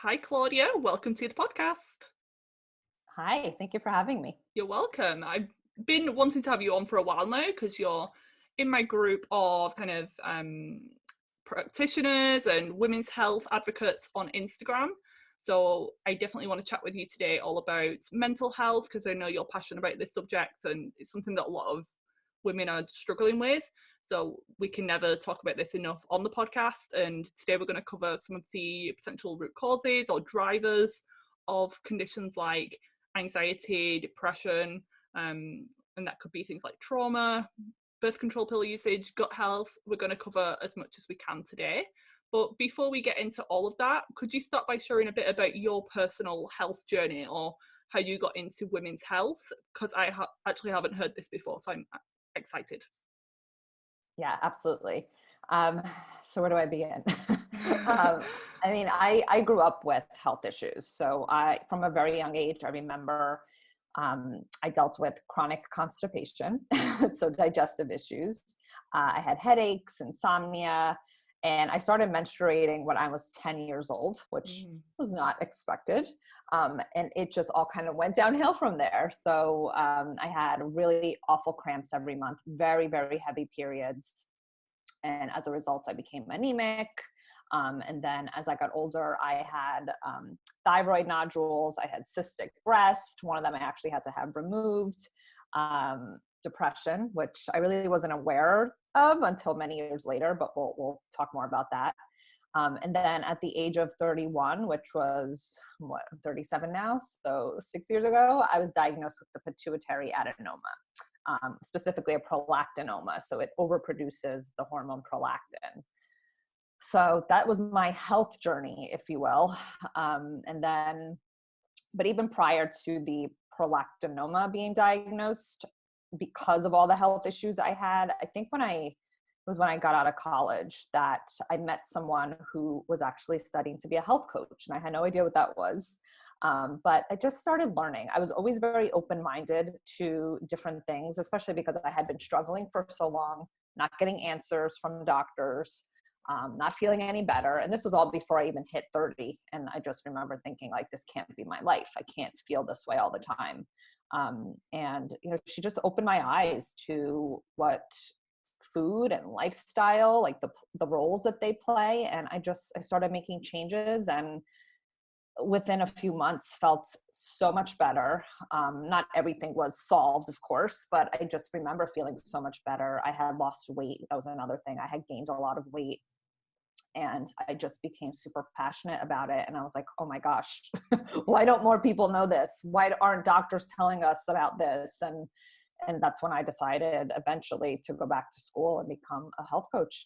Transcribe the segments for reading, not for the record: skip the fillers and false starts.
Hi, Claudia. Welcome to the podcast. Hi, thank you for having me. You're welcome. I've been wanting to have you on for a while now because you're in my group of practitioners and women's health advocates on Instagram. So I definitely want to chat with you today all about mental health because I know you're passionate about this subject and it's something that a lot of women are struggling with. So we can never talk about this enough on the podcast. And today we're going to cover some of the potential root causes or drivers of conditions like anxiety, depression, and that could be things like trauma, birth control pill usage, gut health. We're going to cover as much as we can today. But before we get into all of that, could you start by sharing a bit about your personal health journey or how you got into women's health? Because I actually haven't heard this before, so I'm excited. Yeah, absolutely. So where do I begin? I grew up with health issues. So from a very young age, I remember I dealt with chronic constipation, so digestive issues. I had headaches, insomnia, and I started menstruating when I was 10 years old, which was not expected. And it just all kind of went downhill from there. So I had really awful cramps every month, very, very heavy periods. And as a result, I became anemic. And then as I got older, I had thyroid nodules, I had cystic breast. One of them I actually had to have removed. Depression, which I really wasn't aware of until many years later, but we'll talk more about that. And then at the age of 31, which was I'm 37 now, so 6 years ago, I was diagnosed with the pituitary adenoma, specifically a prolactinoma. So it overproduces the hormone prolactin. So that was my health journey, if you will. But even prior to the prolactinoma being diagnosed, because of all the health issues I had, I think when I got out of college that I met someone who was actually studying to be a health coach, and I had no idea what that was. But I just started learning. I was always very open-minded to different things, especially because I had been struggling for so long, not getting answers from doctors, not feeling any better. And this was all before I even hit 30. And I just remember thinking, like, this can't be my life. I can't feel this way all the time. And she just opened my eyes to what food and lifestyle, like the roles that they play. And I started making changes, and within a few months felt so much better. Not everything was solved, of course, but I just remember feeling so much better. I had lost weight. That was another thing. I had gained a lot of weight. And I just became super passionate about it. And I was like, oh my gosh, why don't more people know this? Why aren't doctors telling us about this? And that's when I decided eventually to go back to school and become a health coach.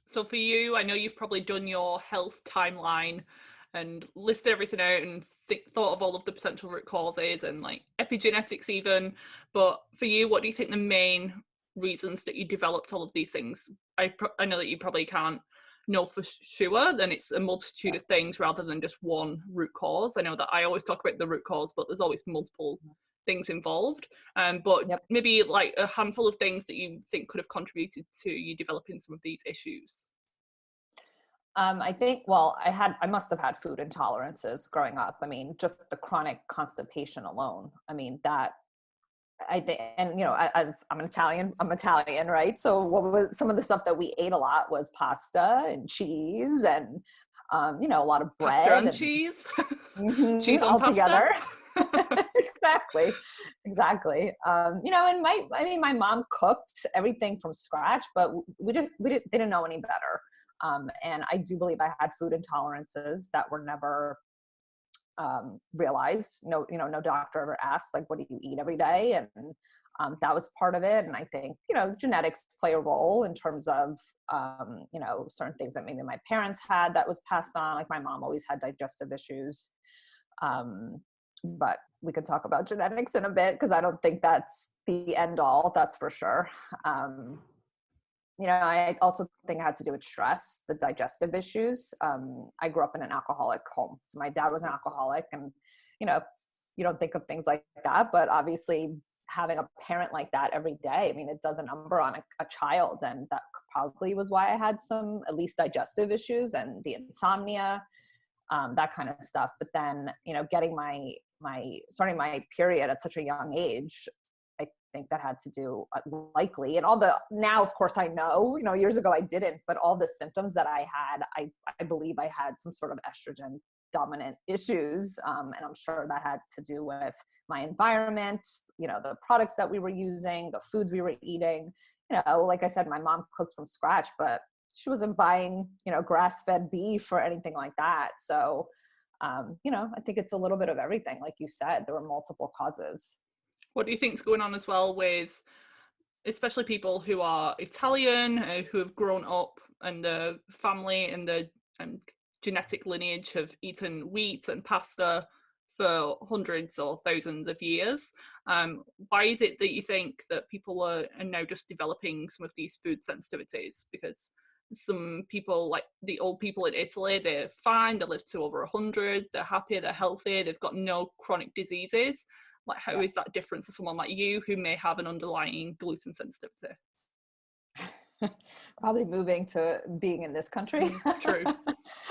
So for you, I know you've probably done your health timeline and listed everything out and thought of all of the potential root causes and like epigenetics even. But for you, what do you think the main reasons that you developed all of these things? I know that you probably can't know for sure, then it's a multitude of things rather than just one root cause. I know that I always talk about the root cause, but there's always multiple things involved. But maybe like a handful of things that you think could have contributed to you developing some of these issues. I think, well, I must have had food intolerances growing up. I mean, just the chronic constipation alone. I mean, that I think, and as I'm Italian, right? So what was some of the stuff that we ate a lot was pasta and cheese and, a lot of bread. Pasta and cheese? Cheese on all pasta? Together. Exactly. And my mom cooked everything from scratch, but we didn't know any better. And I do believe I had food intolerances that were never realized. No doctor ever asked, like, what do you eat every day? And that was part of it. And I think, genetics play a role in terms of, certain things that maybe my parents had that was passed on. Like my mom always had digestive issues. But we could talk about genetics in a bit, because I don't think that's the end all, that's for sure. I also think it had to do with stress, the digestive issues. I grew up in an alcoholic home. So my dad was an alcoholic, and, you don't think of things like that, but obviously having a parent like that every day, I mean, it does a number on a child. And that probably was why I had some, at least digestive issues and the insomnia. that kind of stuff. But then, getting starting my period at such a young age, I think that had to do likely, and now of course I know, years ago I didn't, but all the symptoms that I had, I believe I had some sort of estrogen dominant issues. And I'm sure that had to do with my environment, the products that we were using, the foods we were eating. Like I said, my mom cooked from scratch, but she wasn't buying, grass-fed beef or anything like that. So, I think it's a little bit of everything. Like you said, there were multiple causes. What do you think's going on as well with, especially people who are Italian, who have grown up and the family and the genetic lineage have eaten wheat and pasta for hundreds or thousands of years? Why is it that you think that people are now just developing some of these food sensitivities? Because some people, like the old people in Italy, they're fine, they live to over 100, they're happy, they're healthy, they've got no chronic diseases. Like, how is that different to someone like you who may have an underlying gluten sensitivity? Probably moving to being in this country. True.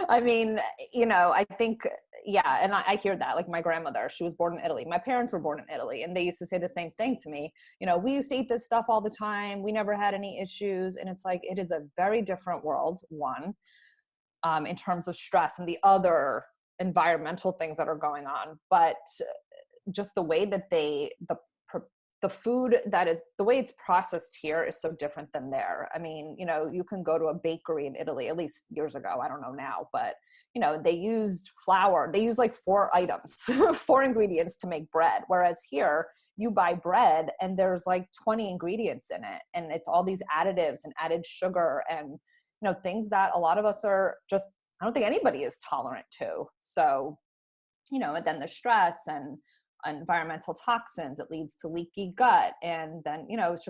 I mean, I think, yeah, and I hear that. Like my grandmother, she was born in Italy. My parents were born in Italy, and they used to say the same thing to me. We used to eat this stuff all the time. We never had any issues. And it's like, it is a very different world, one, in terms of stress and the other environmental things that are going on. But just the way that the food that is, the way it's processed here is so different than there. I mean, you can go to a bakery in Italy, at least years ago, I don't know now, but they used flour. They used like 4 items, 4 ingredients to make bread. Whereas here you buy bread and there's like 20 ingredients in it. And it's all these additives and added sugar and, things that a lot of us are just, I don't think anybody is tolerant to. So, and then the stress and environmental toxins, it leads to leaky gut. And then, it's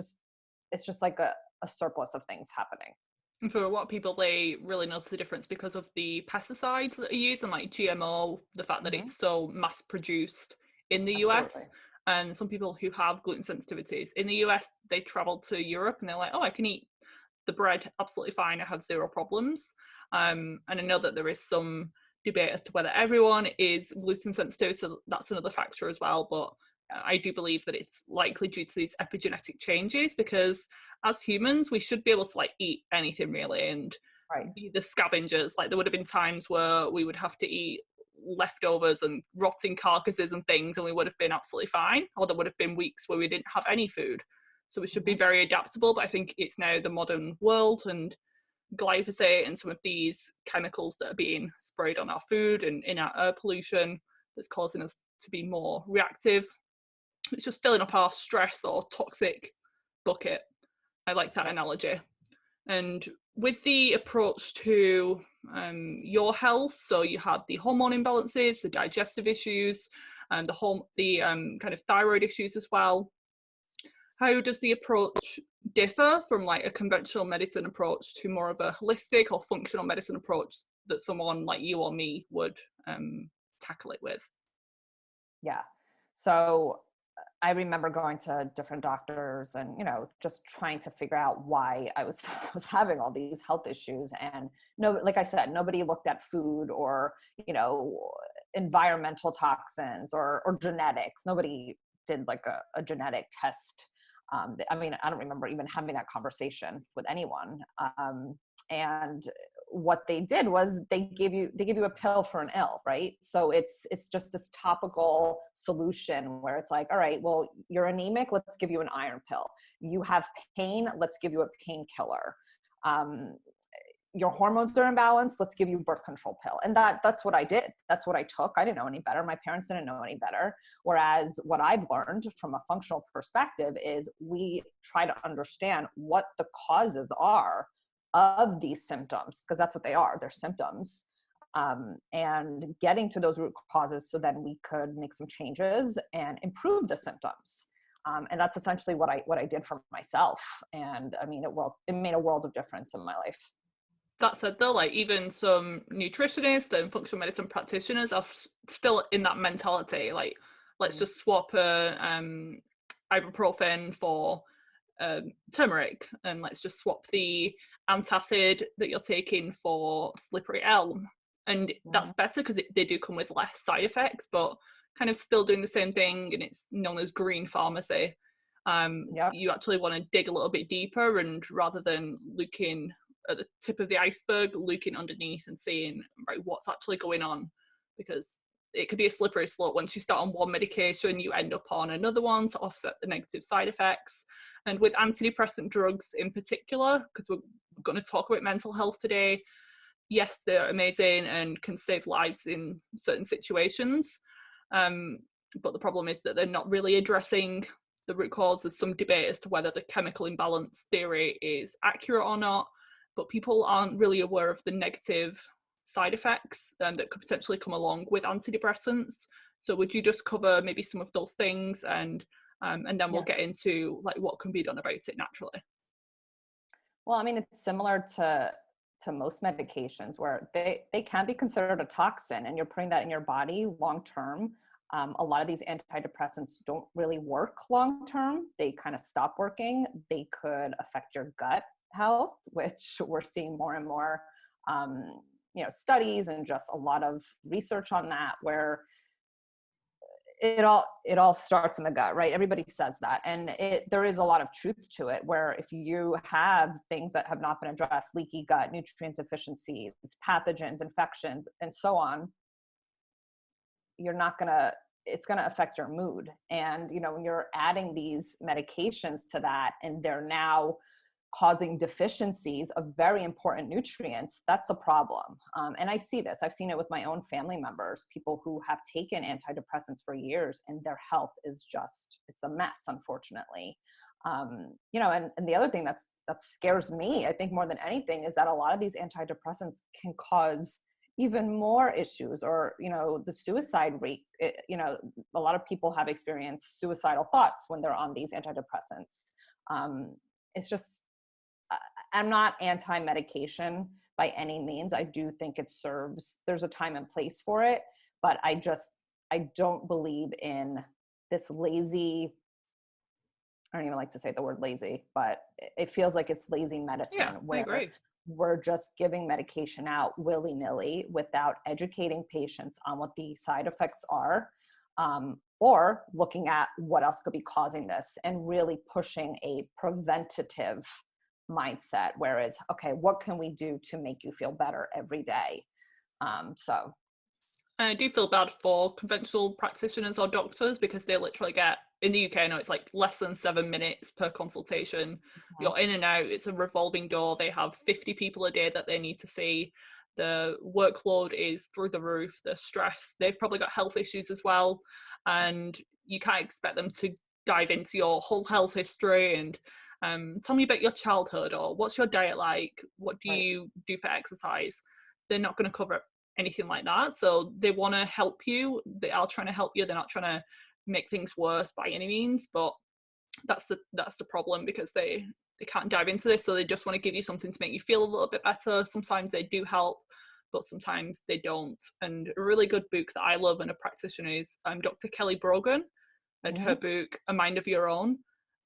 just like a surplus of things happening. And for a lot of people, they really notice the difference because of the pesticides that are used and like GMO, the fact that it's so mass produced in the US. And some people who have gluten sensitivities in the US, they travel to Europe and they're like, oh, I can eat the bread absolutely fine, I have 0 problems. And I know that there is some debate as to whether everyone is gluten sensitive, so that's another factor as well. But I do believe that it's likely due to these epigenetic changes, because as humans we should be able to like eat anything really and be the scavengers. Like there would have been times where we would have to eat leftovers and rotting carcasses and things, and we would have been absolutely fine, or there would have been weeks where we didn't have any food. So we should be very adaptable. But I think it's now the modern world and glyphosate and some of these chemicals that are being sprayed on our food and in our air pollution that's causing us to be more reactive. It's just filling up our stress or toxic bucket. I like that analogy. And with the approach to your health, so you had the hormone imbalances, the digestive issues, and the kind of thyroid issues as well. How does the approach differ from like a conventional medicine approach to more of a holistic or functional medicine approach that someone like you or me would tackle it with? Yeah. So I remember going to different doctors and, just trying to figure out why I was having all these health issues. And like I said, nobody looked at food or, environmental toxins or genetics. Nobody did like a genetic test. I mean, I don't remember even having that conversation with anyone. And what they did was they give you a pill for an ill, right? So it's just this topical solution where it's like, all right, well, you're anemic, let's give you an iron pill. You have pain, let's give you a painkiller. Your hormones are imbalanced, let's give you a birth control pill. And that's what I did. That's what I took. I didn't know any better. My parents didn't know any better. Whereas what I've learned from a functional perspective is we try to understand what the causes are of these symptoms, because that's what they are. They're symptoms. And getting to those root causes so then we could make some changes and improve the symptoms. And that's essentially what I did for myself. And I mean, it made a world of difference in my life. That said though, like even some nutritionists and functional medicine practitioners are still in that mentality, like let's just swap ibuprofen for turmeric, and let's just swap the antacid that you're taking for slippery elm. And that's better because they do come with less side effects, but kind of still doing the same thing, and it's known as green pharmacy. You actually want to dig a little bit deeper, and rather than looking at the tip of the iceberg, looking underneath and seeing, right, what's actually going on, because it could be a slippery slope. Once you start on one medication, you end up on another one to offset the negative side effects. And with antidepressant drugs in particular, because we're going to talk about mental health today, yes, they're amazing and can save lives in certain situations. But the problem is that they're not really addressing the root cause. There's some debate as to whether the chemical imbalance theory is accurate or not, but people aren't really aware of the negative side effects that could potentially come along with antidepressants. So would you just cover maybe some of those things, and then we'll get into like what can be done about it naturally? Well, I mean, it's similar to most medications where they can be considered a toxin, and you're putting that in your body long term. A lot of these antidepressants don't really work long term. They kind of stop working. They could affect your gut health, which we're seeing more and more studies and just a lot of research on that, where it all starts in the gut, right? Everybody says that. And there is a lot of truth to it, where if you have things that have not been addressed, leaky gut, nutrient deficiencies, pathogens, infections, and so on, it's going to affect your mood. And, when you're adding these medications to that, and they're now causing deficiencies of very important nutrients, that's a problem. And I see this. I've seen it with my own family members, people who have taken antidepressants for years, and their health is it's a mess, unfortunately. And the other thing that scares me, I think more than anything, is that a lot of these antidepressants can cause even more issues, or, the suicide rate. A lot of people have experienced suicidal thoughts when they're on these antidepressants. It's just, I'm not anti-medication by any means. I do think there's a time and place for it, but I don't believe in this lazy, I don't even like to say the word lazy, but it feels like it's lazy medicine, where we're just giving medication out willy-nilly without educating patients on what the side effects are, or looking at what else could be causing this, and really pushing a preventative mindset, whereas, okay, what can we do to make you feel better every day? So I do feel bad for conventional practitioners or doctors, because they literally get, in the UK, I know it's like less than 7 minutes per consultation. You're in and out. It's a revolving door. They have 50 people a day that they need to see. The workload is through the roof, the stress. They've probably got health issues as well. And you can't expect them to dive into your whole health history and tell me about your childhood, or what's your diet like? What do you do for exercise? They're not going to cover anything like that. So they want to help you. They are trying to help you. They're not trying to make things worse by any means, but that's the problem, because they can't dive into this. So they just want to give you something to make you feel a little bit better. Sometimes they do help, but sometimes they don't. And a really good book that I love and a practitioner is Dr. Kelly Brogan, and her book A Mind of Your Own.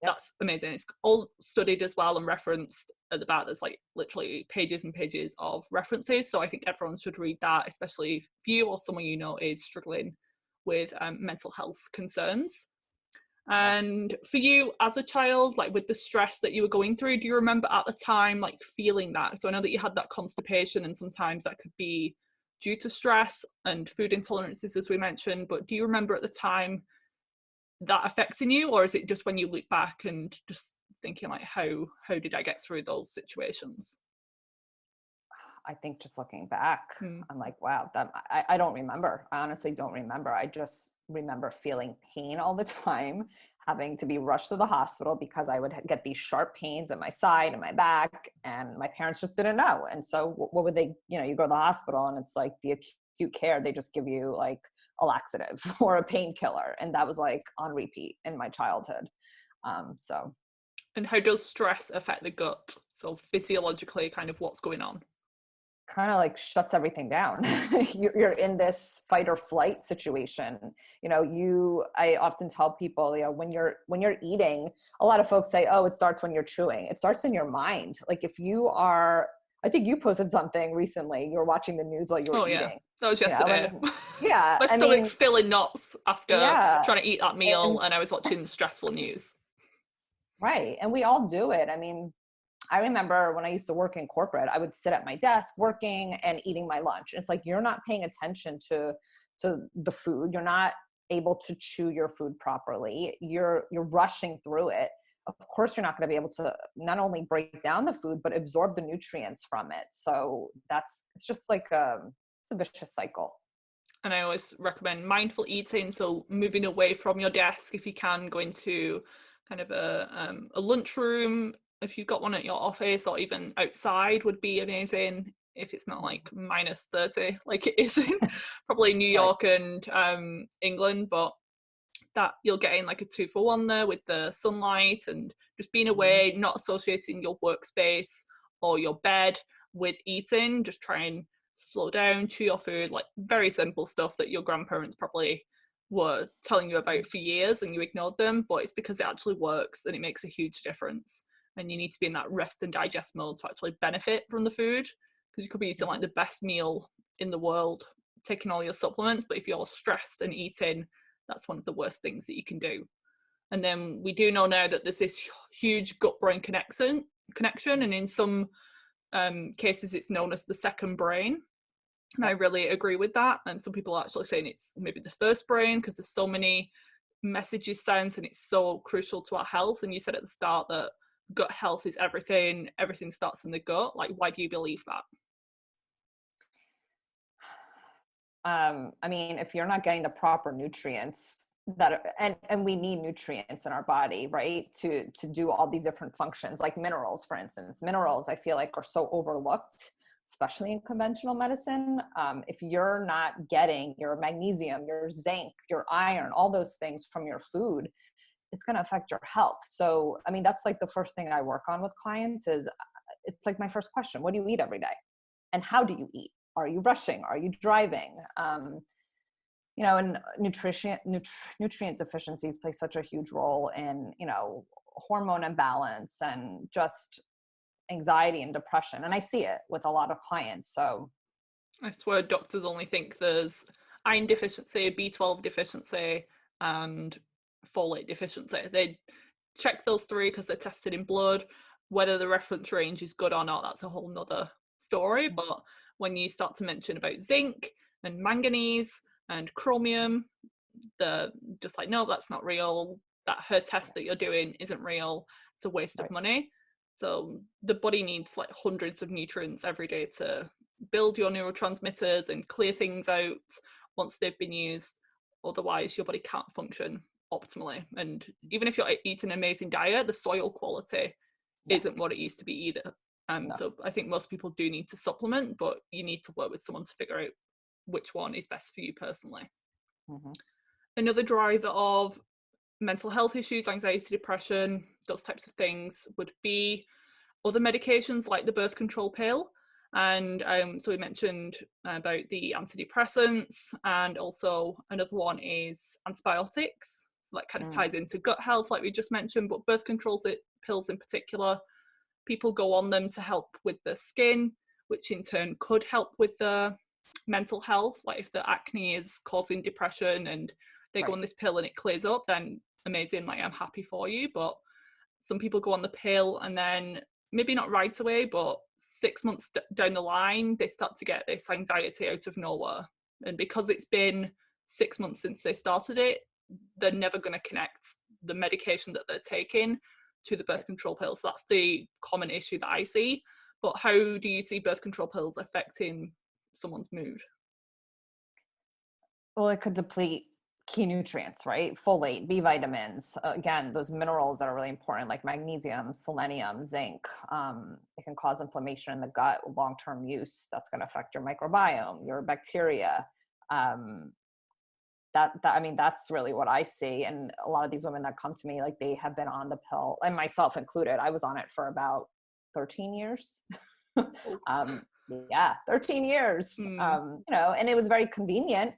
That's amazing. It's all studied as well and referenced at the back. There's like literally pages and pages of references. So I think everyone should read that, especially if you or someone you know is struggling with mental health concerns. And for you as a child, like with the stress that you were going through, do you remember at the time like feeling that? So I know that you had that constipation, and sometimes that could be due to stress and food intolerances, as we mentioned, but do you remember at the time that affecting you, or is it just when you look back and just thinking like, how did I get through those situations? I think just looking back, I'm like, wow, that I don't remember. I honestly don't remember. I just remember feeling pain all the time, having to be rushed to the hospital because I would get these sharp pains in my side and my back, and my parents just didn't know. And so what would they, you go to the hospital and it's like the acute care, they just give you like a laxative or a painkiller. And that was like on repeat in my childhood. And how does stress affect the gut? So physiologically, kind of what's going on? Kind of like shuts everything down. You're in this fight or flight situation. I often tell people, when you're eating, a lot of folks say, oh, it starts when you're chewing. It starts in your mind. Like if you are I think you posted something recently. You were watching the news while you were Oh yeah, eating. that was You know, yesterday. and yeah, My I mean, stomach's still in knots after yeah, trying to eat that meal, and and I was watching stressful news. right. And we all do it. I mean, I remember when I used to work in corporate, I would sit at my desk working and eating my lunch. It's like you're not paying attention to the food. You're not able to chew your food properly. You're rushing through it. Of course, you're not going to be able to not only break down the food but absorb the nutrients from it. So it's just like it's a vicious cycle. And I always recommend mindful eating, so moving away from your desk if you can, go into kind of a lunchroom if you've got one at your office, or even outside would be amazing if it's not like minus 30 like it is in probably New Right. York and England, but that you're getting like a 2-for-1 there with the sunlight and just being Mhm. away, not associating your workspace or your bed with eating. Just try and slow down, chew your food, like very simple stuff that your grandparents probably were telling you about for years and you ignored them, but it's because it actually works and it makes a huge difference. And you need to be in that rest and digest mode to actually benefit from the food, because you could be eating like Mhm. the best meal in the world, taking all your supplements, but if you're stressed and eating, that's one of the worst things that you can do. And then we do know now that there's this huge gut-brain connection, and in some cases it's known as the second brain. And I Yep. really agree with that. And some people are actually saying it's maybe the first brain because there's so many messages sent and it's so crucial to our health. And you said at the start that gut health is everything. Everything starts in the gut. Like, why do you believe that? I mean, if you're not getting the proper nutrients and we need nutrients in our body, right, to do all these different functions, like minerals, for instance. Minerals, I feel like, are so overlooked, especially in conventional medicine. If you're not getting your magnesium, your zinc, your iron, all those things from your food, it's going to affect your health. So, I mean, that's like the first thing I work on with clients is it's like my first question: what do you eat every day? And how do you eat? Are you rushing? Are you driving? And nutrient deficiencies play such a huge role in, hormone imbalance and just anxiety and depression. And I see it with a lot of clients. So, I swear doctors only think there's iron deficiency, B12 deficiency, and folate deficiency. They check those three because they're tested in blood. Whether the reference range is good or not, that's a whole nother story. But when you start to mention about zinc and manganese and chromium, they're just like, no, that's not real. That her test that you're doing isn't real. It's a waste of right, money. So the body needs like hundreds of nutrients every day to build your neurotransmitters and clear things out once they've been used. Otherwise, your body can't function optimally. And even if you're eating an amazing diet, the soil quality isn't yes, what it used to be either. no, So I think most people do need to supplement, but you need to work with someone to figure out which one is best for you personally. hmm, Another driver of mental health issues, anxiety, depression, those types of things would be other medications like the birth control pill. And so we mentioned about the antidepressants, and also another one is antibiotics. So that kind of ties mm, into gut health, like we just mentioned, but birth control pills in particular, people go on them to help with the skin, which in turn could help with the mental health. Like if the acne is causing depression and they go right, on this pill and it clears up, then amazing, like I'm happy for you. But some people go on the pill and then maybe not right away, but 6 months down the line, they start to get this anxiety out of nowhere. And because it's been 6 months since they started it, they're never going to connect the medication that they're taking to the birth right. control pills. That's the common issue that I see. But how do you see birth control pills affecting someone's mood? Well, it could deplete key nutrients, right? Folate, B vitamins, again, those minerals that are really important, like magnesium, selenium, zinc. It can cause inflammation in the gut, long-term use. That's going to affect your microbiome, your bacteria. Um, I mean, that's really what I see. And a lot of these women that come to me, like, they have been on the pill, and myself included. I was on it for about 13 years. Oh, um, yeah, 13 years. mm, And it was very convenient.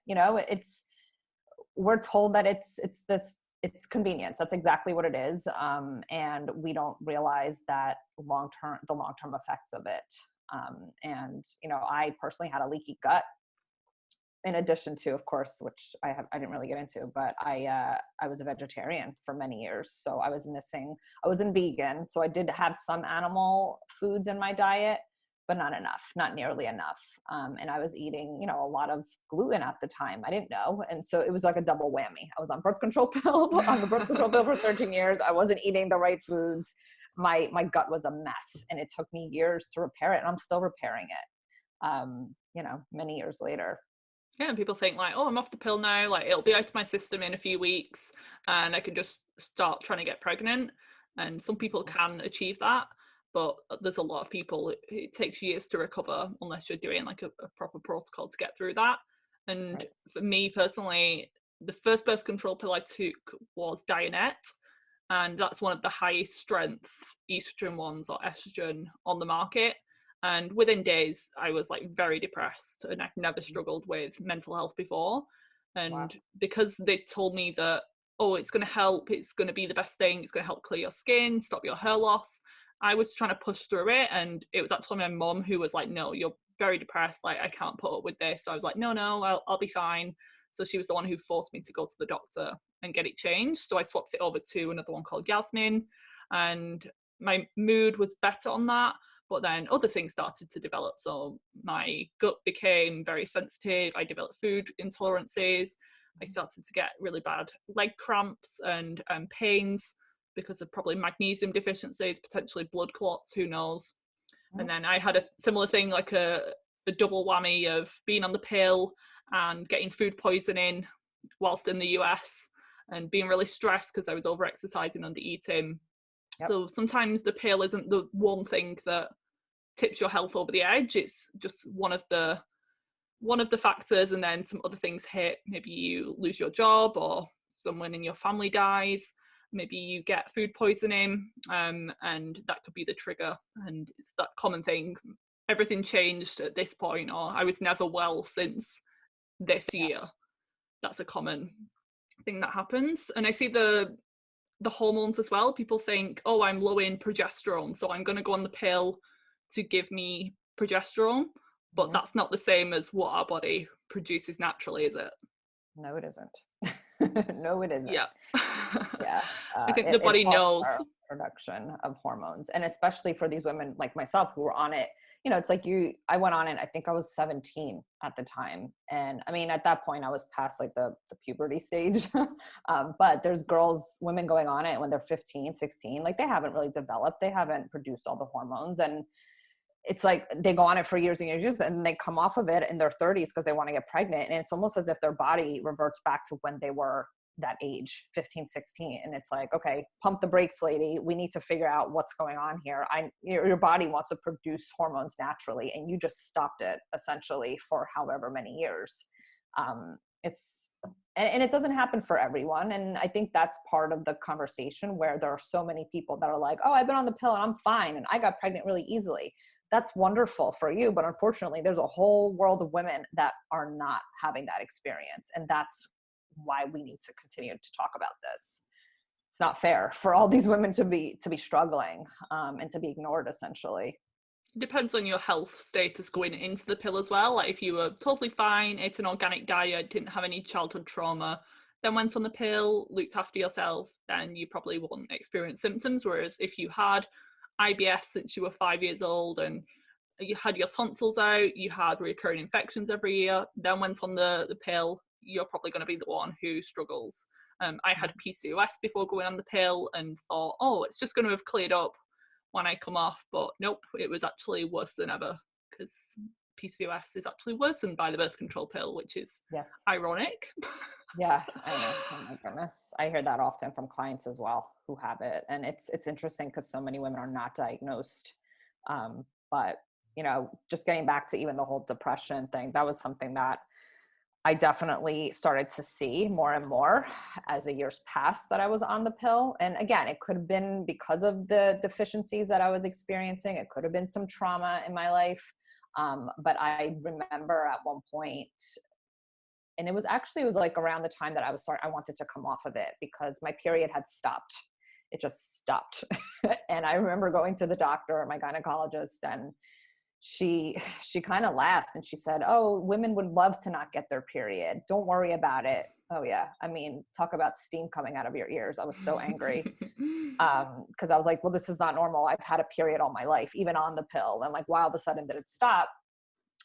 We're told that it's convenience. That's exactly what it is. And we don't realize that the long-term effects of it. And, I personally had a leaky gut, in addition to, of course, which I didn't really get into, but I was a vegetarian for many years. So I wasn't vegan. So I did have some animal foods in my diet, but not enough, not nearly enough. And I was eating, a lot of gluten at the time. I didn't know. And so it was like a double whammy. I was on birth control pill, on the birth control pill for 13 years. I wasn't eating the right foods. My gut was a mess, and it took me years to repair it. And I'm still repairing it, many years later. Yeah, and people think like, oh, I'm off the pill now, like it'll be out of my system in a few weeks and I can just start trying to get pregnant. And some people can achieve that, but there's a lot of people, it takes years to recover unless you're doing like a proper protocol to get through that. And Right. for me personally, the first birth control pill I took was Dianet, and that's one of the highest strength estrogen ones, or estrogen, on the market. And within days I was like very depressed, and I've never struggled with mental health before. Wow. And because they told me that, oh, it's going to help, it's going to be the best thing, it's going to help clear your skin, stop your hair loss, I was trying to push through it. And it was actually my mom who was like, no, you're very depressed, like I can't put up with this. So I was like, no, I'll be fine. So she was the one who forced me to go to the doctor and get it changed. So I swapped it over to another one called Yasmin, and my mood was better on that. But then other things started to develop. So my gut became very sensitive. I developed food intolerances. I started to get really bad leg cramps and pains because of probably magnesium deficiencies, potentially blood clots, who knows. And then I had a similar thing, like a double whammy of being on the pill and getting food poisoning whilst in the US, and being really stressed because I was over exercising, under eating. Yep. So sometimes the pill isn't the one thing that tips your health over the edge. It's just one of the factors, and then some other things hit. Maybe you lose your job, or someone in your family dies. Maybe you get food poisoning, and that could be the trigger. And it's that common thing. Everything changed at this point, or I was never well since this year. That's a common thing that happens. And I see the hormones as well. People think, oh, I'm low in progesterone, so I'm going to go on the pill to give me progesterone. But that's not the same as what our body produces naturally, is it? No, it isn't. No, it isn't. Yeah. Yeah. I think the body knows. Production of hormones, and especially for these women like myself who were on it, it's like I went on it, I think I was 17 at the time. And I mean, at that point I was past like the puberty stage. But there's women going on it when they're 15, 16, like they haven't really developed, they haven't produced all the hormones. And it's like they go on it for years and years, and they come off of it in their 30s because they want to get pregnant. And it's almost as if their body reverts back to when they were that age, 15, 16. And it's like, okay, pump the brakes, lady. We need to figure out what's going on here. Your body wants to produce hormones naturally, and you just stopped it essentially for however many years. And it doesn't happen for everyone. And I think that's part of the conversation, where there are so many people that are like, oh, I've been on the pill and I'm fine, and I got pregnant really easily. That's wonderful for you. But unfortunately, there's a whole world of women that are not having that experience. And that's why we need to continue to talk about this. It's not fair for all these women to be struggling and to be ignored, essentially. It depends on your health status going into the pill as well. Like if you were totally fine, ate an organic diet, didn't have any childhood trauma, then went on the pill, looked after yourself, then you probably won't experience symptoms. Whereas if you had IBS since you were 5 years old, and you had your tonsils out, you had recurring infections every year, then went on the pill, you're probably going to be the one who struggles. I had PCOS before going on the pill and thought, oh, it's just going to have cleared up when I come off. But nope, it was actually worse than ever, because PCOS is actually worsened by the birth control pill, which is ironic. Yeah, I know. Oh my goodness. I hear that often from clients as well who have it. And it's interesting because so many women are not diagnosed. But, just getting back to even the whole depression thing, that was something that I definitely started to see more and more as the years passed that I was on the pill. And again, it could have been because of the deficiencies that I was experiencing. It could have been some trauma in my life. But I remember at one point, and it was like around the time that I wanted to come off of it, because my period had stopped. It just stopped. And I remember going to the doctor, my gynecologist, and she kind of laughed and she said, "Oh, women would love to not get their period. Don't worry about it." Oh yeah. I mean, talk about steam coming out of your ears. I was so angry. Because I was like, well, this is not normal. I've had a period all my life, even on the pill. And like, why all of a sudden did it stop?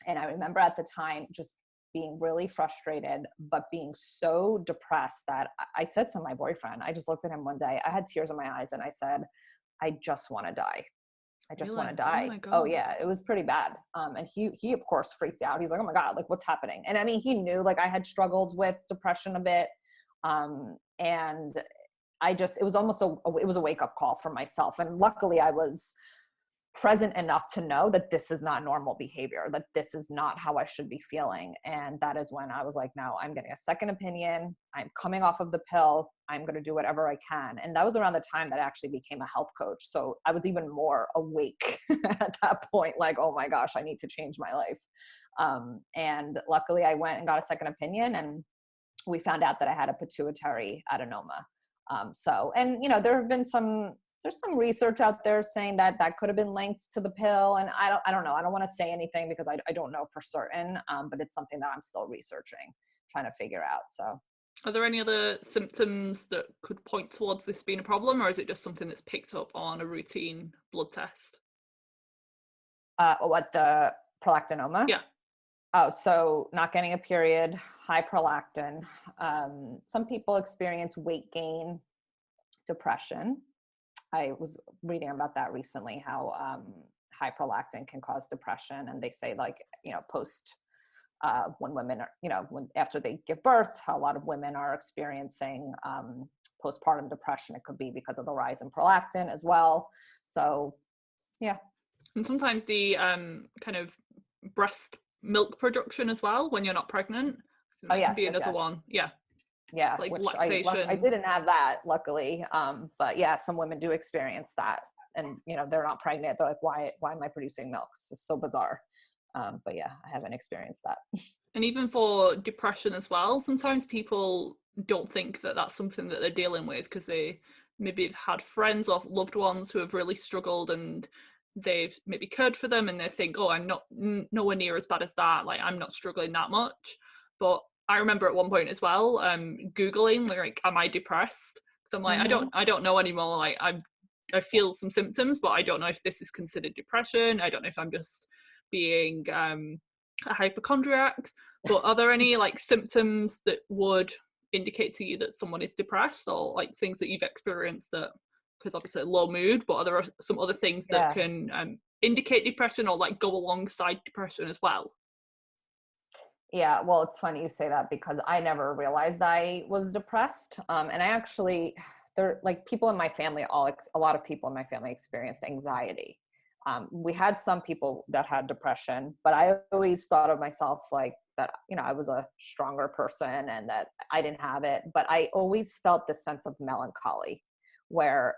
And I remember at the time just being really frustrated, but being so depressed that I said to my boyfriend, I just looked at him one day, I had tears in my eyes, and I said, I just want to die. I just want to Oh die. my God. Oh yeah, it was pretty bad. And he of course freaked out. He's like, oh my God, like what's happening? And I mean, he knew like I had struggled with depression a bit. And it was almost it was a wake up call for myself. And luckily I was present enough to know that this is not normal behavior, that this is not how I should be feeling. And that is when I was like, no, I'm getting a second opinion. I'm coming off of the pill. I'm going to do whatever I can. And that was around the time that I actually became a health coach. So I was even more awake at that point, like, oh my gosh, I need to change my life. And luckily I went and got a second opinion, and we found out that I had a pituitary adenoma. And you know, there's some research out there saying that that could have been linked to the pill. And I don't know. I don't want to say anything because I don't know for certain. But it's something that I'm still researching, trying to figure out. So are there any other symptoms that could point towards this being a problem, or is it just something that's picked up on a routine blood test? What, the prolactinoma? Yeah. Oh, so not getting a period, high prolactin. Some people experience weight gain, depression. I was reading about that recently, how high prolactin can cause depression. And they say, like, you know, when women are, you know, after they give birth, a lot of women are experiencing postpartum depression. It could be because of the rise in prolactin as well. So, yeah. And sometimes the kind of breast milk production as well when you're not pregnant. Oh, yes, can be another one. Yeah. Yeah, like which lactation. I didn't have that, luckily. But yeah, some women do experience that, and you know, they're not pregnant. They're like, why am I producing milk? It's so bizarre. But yeah, I haven't experienced that. And even for depression as well, sometimes people don't think that that's something that they're dealing with because they maybe have had friends or loved ones who have really struggled, and they've maybe cared for them, and they think, oh, I'm not nowhere near as bad as that. Like, I'm not struggling that much. But I remember at one point as well, Googling, like, am I depressed? Because I'm like, I don't know anymore. Like, I feel some symptoms, but I don't know if this is considered depression. I don't know if I'm just being a hypochondriac. But are there any like symptoms that would indicate to you that someone is depressed, or like things that you've experienced that, because obviously low mood, but are there some other things that can indicate depression or like go alongside depression as well? Yeah, well, it's funny you say that because I never realized I was depressed. And I actually, like people in my family, a lot of people in my family experienced anxiety. We had some people that had depression, but I always thought of myself like that, you know, I was a stronger person and that I didn't have it. But I always felt this sense of melancholy where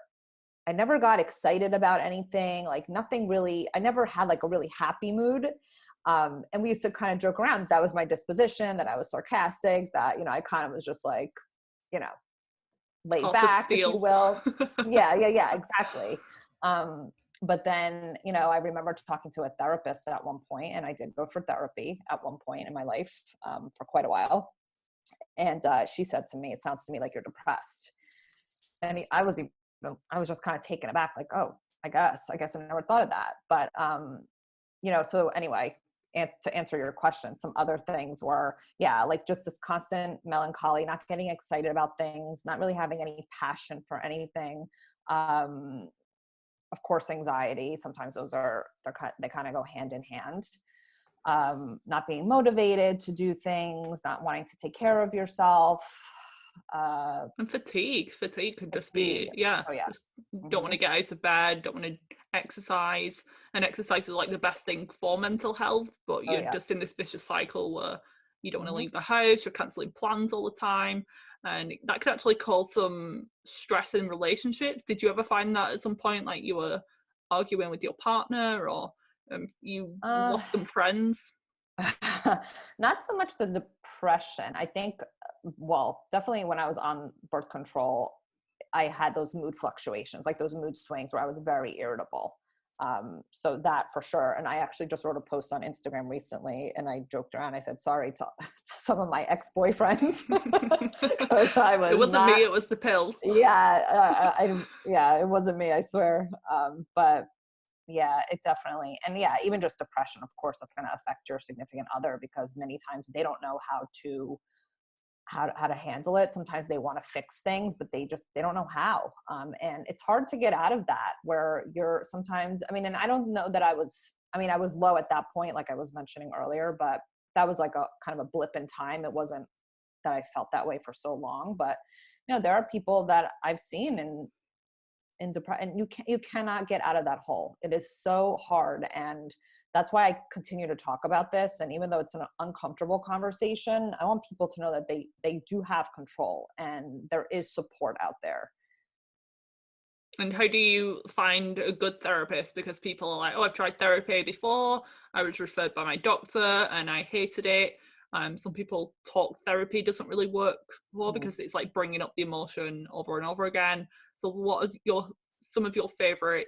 I never got excited about anything, like nothing really, I never had like a really happy mood. And we used to kind of joke around. That was my disposition, that I was sarcastic, that, you know, I kind of was just like, you know, laid back, if you will. Yeah, exactly. But then, you know, I remember talking to a therapist at one point, and I did go for therapy at one point in my life for quite a while. And she said to me, it sounds to me like you're depressed. And I was just kind of taken aback, like, oh, I guess I never thought of that. But, you know, so anyway, to answer your question, some other things were, like just this constant melancholy, not getting excited about things, not really having any passion for anything. Of course, anxiety. Sometimes they kind of go hand in hand. Not being motivated to do things, not wanting to take care of yourself. And fatigue could just be just don't want to get out of bed, don't want to exercise, and exercise is like the best thing for mental health, but you're just in this vicious cycle where you don't want to leave the house, you're cancelling plans all the time, and that could actually cause some stress in relationships. Did you ever find that at some point, like you were arguing with your partner, or you lost some friends? Not so much the depression. I think, well, definitely when I was on birth control, I had those mood fluctuations, like those mood swings where I was very irritable. So that for sure. And I actually just wrote a post on Instagram recently, and I joked around. I said sorry to some of my ex-boyfriends because I was it wasn't not, me, it was the pill. Yeah, it wasn't me, I swear. But yeah, it definitely, and yeah, even just depression, of course, that's going to affect your significant other, because many times they don't know how to handle it. Sometimes they want to fix things, but they don't know how. And it's hard to get out of that, where you're sometimes, I mean, and I don't know that I was low at that point, like I was mentioning earlier, but that was like a kind of a blip in time. It wasn't that I felt that way for so long, but there are people that I've seen in depression, and you cannot get out of that hole. It is so hard. And that's why I continue to talk about this. And even though it's an uncomfortable conversation, I want people to know that they do have control and there is support out there. And how do you find a good therapist? Because people are like, oh, I've tried therapy before, I was referred by my doctor and I hated it. Some people talk therapy doesn't really work for, because it's like bringing up the emotion over and over again. So what is some of your favorite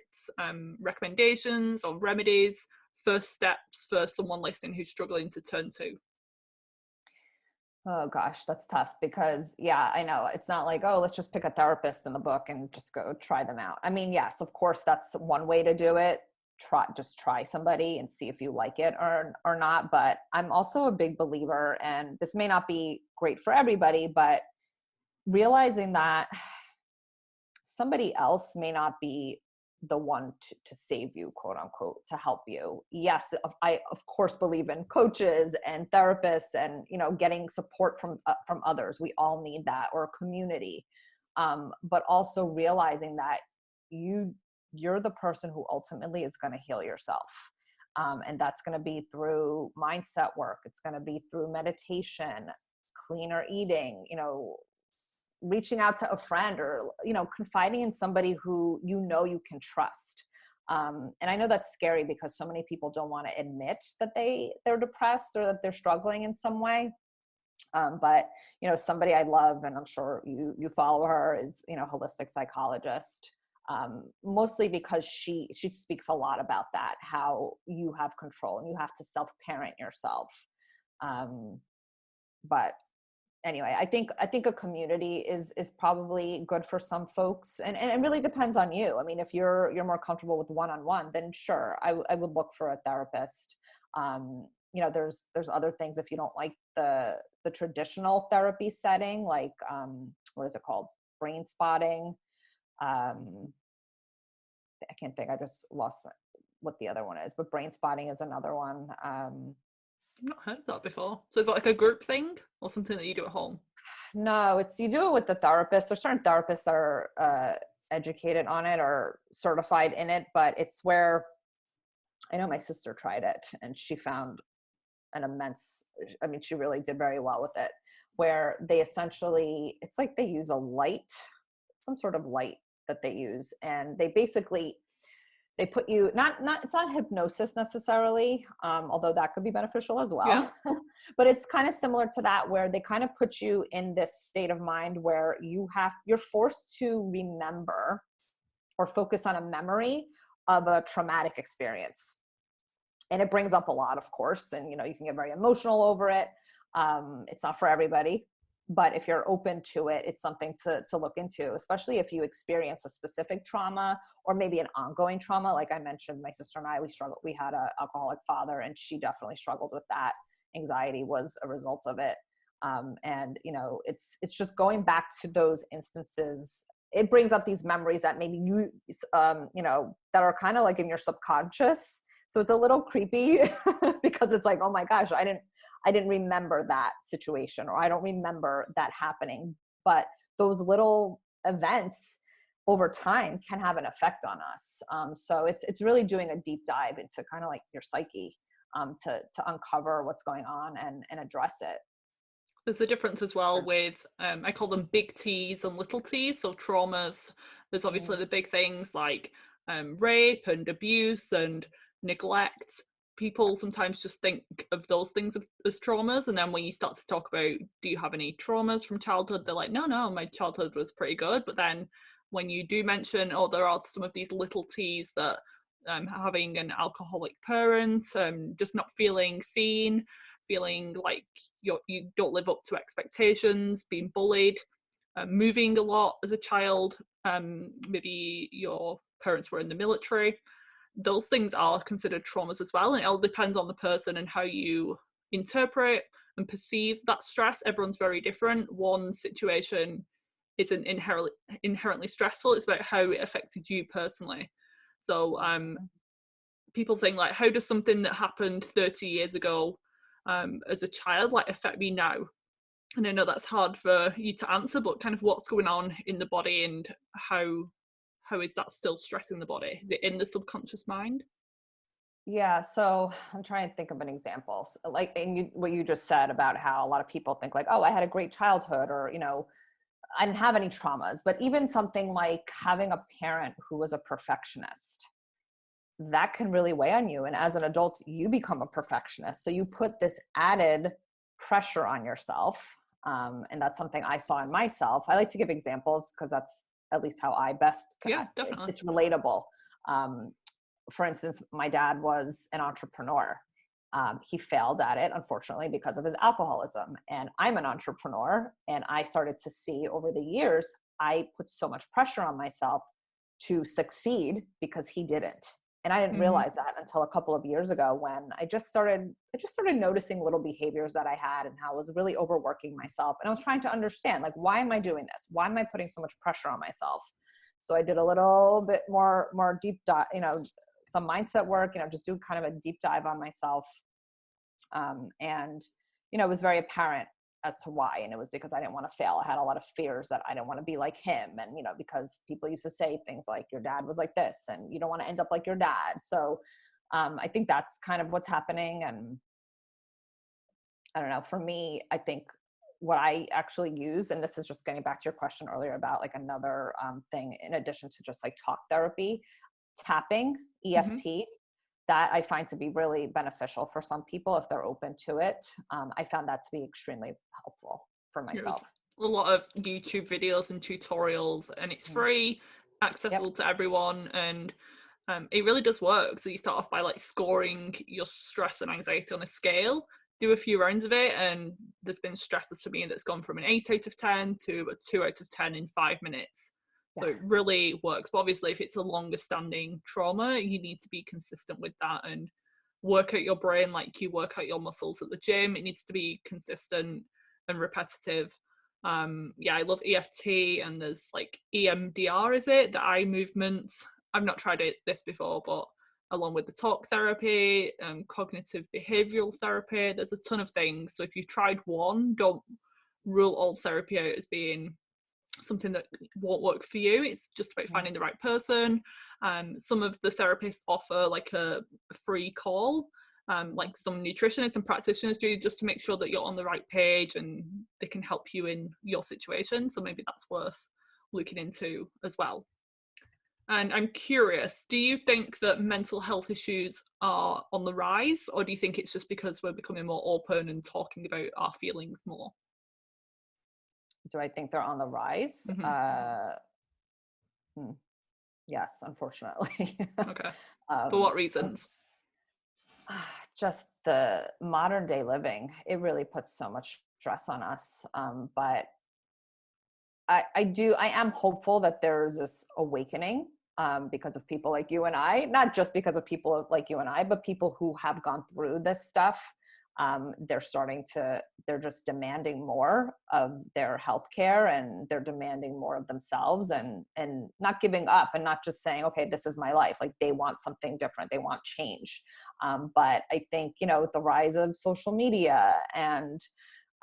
recommendations or remedies, first steps for someone listening who's struggling to turn to? Oh gosh, that's tough, because yeah, I know it's not like, oh, let's just pick a therapist in the book and just go try them out. I mean, yes, of course, that's one way to do it. Try somebody and see if you like it or not. But I'm also a big believer, and this may not be great for everybody, but realizing that somebody else may not be the one to save you, quote unquote, to help you. Yes, I of course believe in coaches and therapists and getting support from others. We all need that, or a community. But also realizing that you're the person who ultimately is going to heal yourself. And that's going to be through mindset work. It's going to be through meditation, cleaner eating, reaching out to a friend, or confiding in somebody who you can trust. And I know that's scary, because so many people don't want to admit that they're depressed or that they're struggling in some way. But somebody I love, and I'm sure you follow her, is holistic psychologist. Mostly because she speaks a lot about that, how you have control and you have to self-parent yourself. But anyway, I think a community is probably good for some folks, and it really depends on you. I mean, if you're more comfortable with one-on-one, then sure, I would look for a therapist. There's other things, if you don't like the traditional therapy setting, like what is it called, brain spotting. I can't think. I just lost what the other one is, but brain spotting is another one. I've not heard of that before. So is it like a group thing or something that you do at home? No, you do it with the therapist. There's certain therapists that are educated on it or certified in it, but it's where, I know my sister tried it and she found she really did very well with it, where they essentially, it's like they use a light, some sort of light that they use, and they put you, it's not hypnosis necessarily, although that could be beneficial as well. Yeah. But it's kind of similar to that, where they kind of put you in this state of mind where you're forced to remember or focus on a memory of a traumatic experience. And it brings up a lot, of course, and you can get very emotional over it. It's not for everybody, but if you're open to it, it's something to look into, especially if you experience a specific trauma or maybe an ongoing trauma. Like I mentioned, my sister and I, we had an alcoholic father, and she definitely struggled with that. Anxiety was a result of it. And it's just going back to those instances. It brings up these memories that maybe that are kind of like in your subconscious. So it's a little creepy because it's like, oh my gosh, I didn't remember that situation, or I don't remember that happening. But those little events over time can have an effect on us. So it's really doing a deep dive into kind of like your psyche, to uncover what's going on and address it. There's a difference as well with, I call them big T's and little T's. So traumas, there's obviously the big things like rape and abuse and neglect. People sometimes just think of those things as traumas, and then when you start to talk about, do you have any traumas from childhood, they're like, no, my childhood was pretty good. But then when you do mention, oh, there are some of these little T's that having an alcoholic parent, just not feeling seen, feeling like you don't live up to expectations, being bullied, moving a lot as a child, maybe your parents were in the military. Those things are considered traumas as well, and it all depends on the person and how you interpret and perceive that stress. Everyone's very different. One situation isn't inherently stressful, it's about how it affected you personally. So people think like, how does something that happened 30 years ago as a child like affect me now? And I know that's hard for you to answer, but kind of what's going on in the body, and how is that still stressing the body? Is it in the subconscious mind? Yeah, so I'm trying to think of an example. Like, what you just said about how a lot of people think like, oh, I had a great childhood, or, I didn't have any traumas. But even something like having a parent who was a perfectionist, that can really weigh on you. And as an adult, you become a perfectionist. So you put this added pressure on yourself. And that's something I saw in myself. I like to give examples because that's at least how I best, Yeah, definitely. it's relatable. For instance, my dad was an entrepreneur. He failed at it, unfortunately, because of his alcoholism. And I'm an entrepreneur, and I started to see over the years, I put so much pressure on myself to succeed because he didn't. And I didn't realize that until a couple of years ago, when I just started noticing little behaviors that I had and how I was really overworking myself. And I was trying to understand, like, why am I doing this? Why am I putting so much pressure on myself? So I did a little bit more deep dive, some mindset work, just do kind of a deep dive on myself. And, it was very apparent as to why. And it was because I didn't want to fail. I had a lot of fears that I didn't want to be like him. And, because people used to say things like, your dad was like this, and you don't want to end up like your dad. So I think that's kind of what's happening. And I don't know, for me, I think what I actually use, and this is just getting back to your question earlier about like another thing, in addition to just like talk therapy, tapping, EFT, that I find to be really beneficial for some people if they're open to it. I found that to be extremely helpful for myself. There's a lot of YouTube videos and tutorials, and it's free, accessible to everyone, and it really does work. So you start off by like scoring your stress and anxiety on a scale, do a few rounds of it, and there's been stresses for me that's gone from an 8 out of 10 to a 2 out of 10 in 5 minutes. So it really works. But obviously, if it's a longer standing trauma, you need to be consistent with that and work out your brain like you work out your muscles at the gym. It needs to be consistent and repetitive. I love EFT, and there's like EMDR, is it? The eye movement. I've not tried this before, but along with the talk therapy, cognitive behavioral therapy, there's a ton of things. So if you've tried one, don't rule all therapy out as being something that won't work for you. It's just about finding the right person. Some of the therapists offer like a free call, like some nutritionists and practitioners do, just to make sure that you're on the right page and they can help you in your situation. So maybe that's worth looking into as well. And I'm curious, do you think that mental health issues are on the rise, or do you think it's just because we're becoming more open and talking about our feelings more? Do I think they're on the rise? Yes, unfortunately. Okay. For what reasons? Just the modern day living, it really puts so much stress on us. But I am hopeful that there's this awakening because of people like you and I, not just because of people like you and I, but people who have gone through this stuff. They're just demanding more of their healthcare, and they're demanding more of themselves, and not giving up, and not just saying, okay, this is my life. Like, they want something different. They want change. But I think, with the rise of social media and,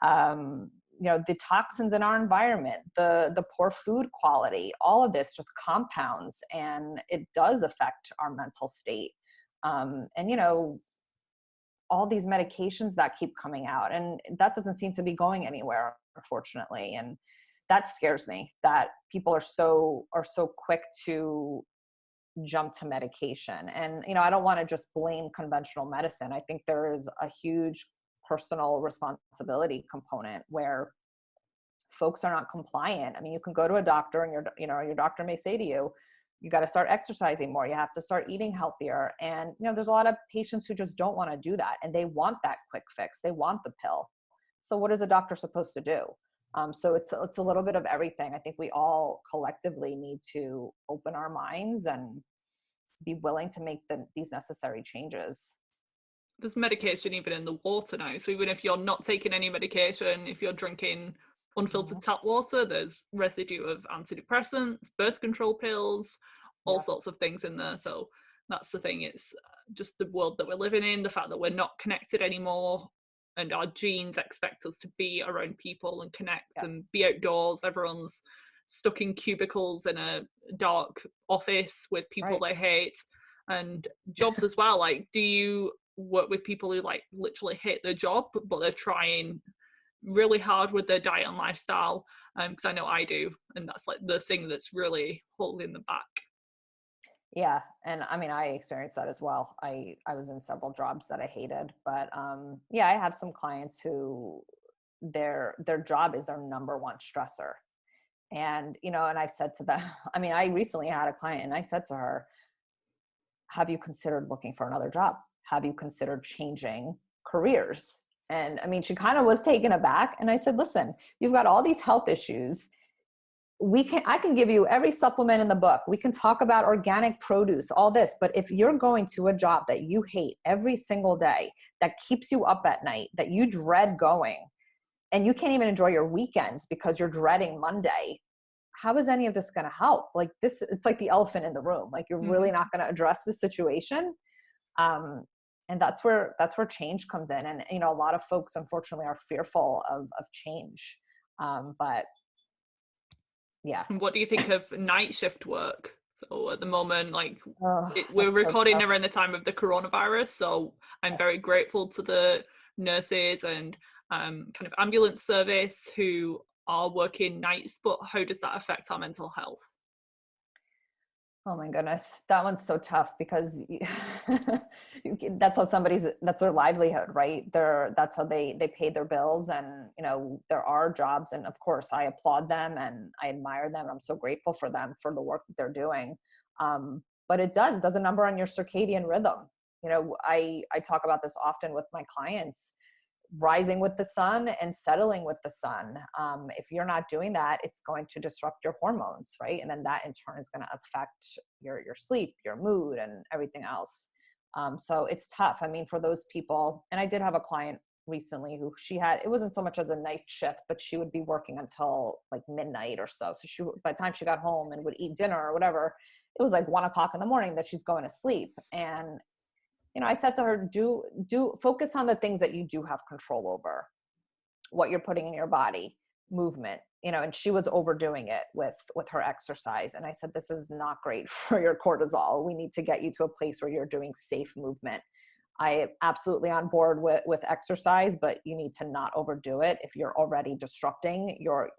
the toxins in our environment, the poor food quality, all of this just compounds, and it does affect our mental state. All these medications that keep coming out, and that doesn't seem to be going anywhere, unfortunately. And that scares me, that people are so quick to jump to medication. And, I don't want to just blame conventional medicine. I think there is a huge personal responsibility component where folks are not compliant. I mean, you can go to a doctor, and your doctor may say to you, You got to start exercising more. You have to start eating healthier. And, there's a lot of patients who just don't want to do that. And they want that quick fix. They want the pill. So what is a doctor supposed to do? So it's a little bit of everything. I think we all collectively need to open our minds and be willing to make these necessary changes. There's medication even in the water now. So even if you're not taking any medication, if you're drinking unfiltered tap water, there's residue of antidepressants, birth control pills, all sorts of things in there. So that's the thing. It's just the world that we're living in, the fact that we're not connected anymore, and our genes expect us to be around people and connect and be outdoors. Everyone's stuck in cubicles in a dark office with people they hate, and jobs as well. Like, do you work with people who like literally hate their job, but they're trying really hard with their diet and lifestyle? Because I know I do, and that's like the thing that's really holding them back. Yeah. And I mean, I experienced that as well. I was in several jobs that I hated, but I have some clients who their job is their number one stressor. And, and I've said to them, I mean, I recently had a client and I said to her, have you considered looking for another job? Have you considered changing careers? And I mean, she kind of was taken aback. And I said, listen, you've got all these health issues. I can give you every supplement in the book. We can talk about organic produce, all this. But if you're going to a job that you hate every single day, that keeps you up at night, that you dread going, and you can't even enjoy your weekends because you're dreading Monday, how is any of this going to help? Like this, it's like the elephant in the room. Like you're really not going to address the situation. And that's where change comes in. And, a lot of folks, unfortunately, are fearful of change. But yeah. And what do you think of night shift work? So at the moment, like we're recording around the time of the coronavirus. So I'm very grateful to the nurses and kind of ambulance service who are working nights, but how does that affect our mental health? Oh my goodness. That one's so tough because that's how that's their livelihood, right? That's how they pay their bills. And, there are jobs, and of course I applaud them and I admire them. I'm so grateful for them for the work that they're doing. But it does a number on your circadian rhythm. I talk about this often with my clients. Rising with the sun and settling with the sun. If you're not doing that, it's going to disrupt your hormones, right? And then that in turn is going to affect your sleep, your mood, and everything else. So it's tough. I mean, for those people, and I did have a client recently who it wasn't so much as a night shift, but she would be working until like midnight or so. So by the time she got home and would eat dinner or whatever, it was like 1:00 in the morning that she's going to sleep. And I said to her, do focus on the things that you do have control over, what you're putting in your body, movement, and she was overdoing it with her exercise. And I said, this is not great for your cortisol. We need to get you to a place where you're doing safe movement. I am absolutely on board with exercise, but you need to not overdo it if you're already disrupting your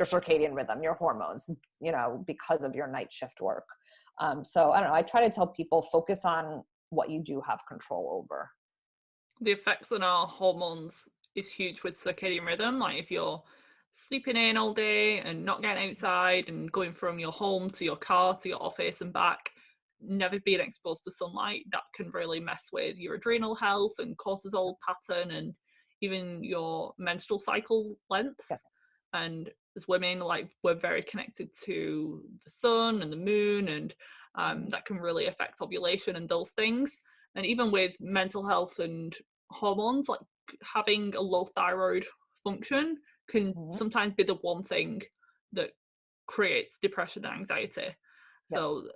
circadian rhythm, your hormones, because of your night shift work. So I don't know, I try to tell people focus on what you do have control over. The effects on our hormones is huge with circadian rhythm. Like if you're sleeping in all day and not getting outside and going from your home to your car to your office and back, never being exposed to sunlight, that can really mess with your adrenal health and cortisol pattern and even your menstrual cycle length. Yes. And as women, like we're very connected to the sun and the moon, and that can really affect ovulation and those things. And even with mental health and hormones, like having a low thyroid function can sometimes be the one thing that creates depression and anxiety. Yes. So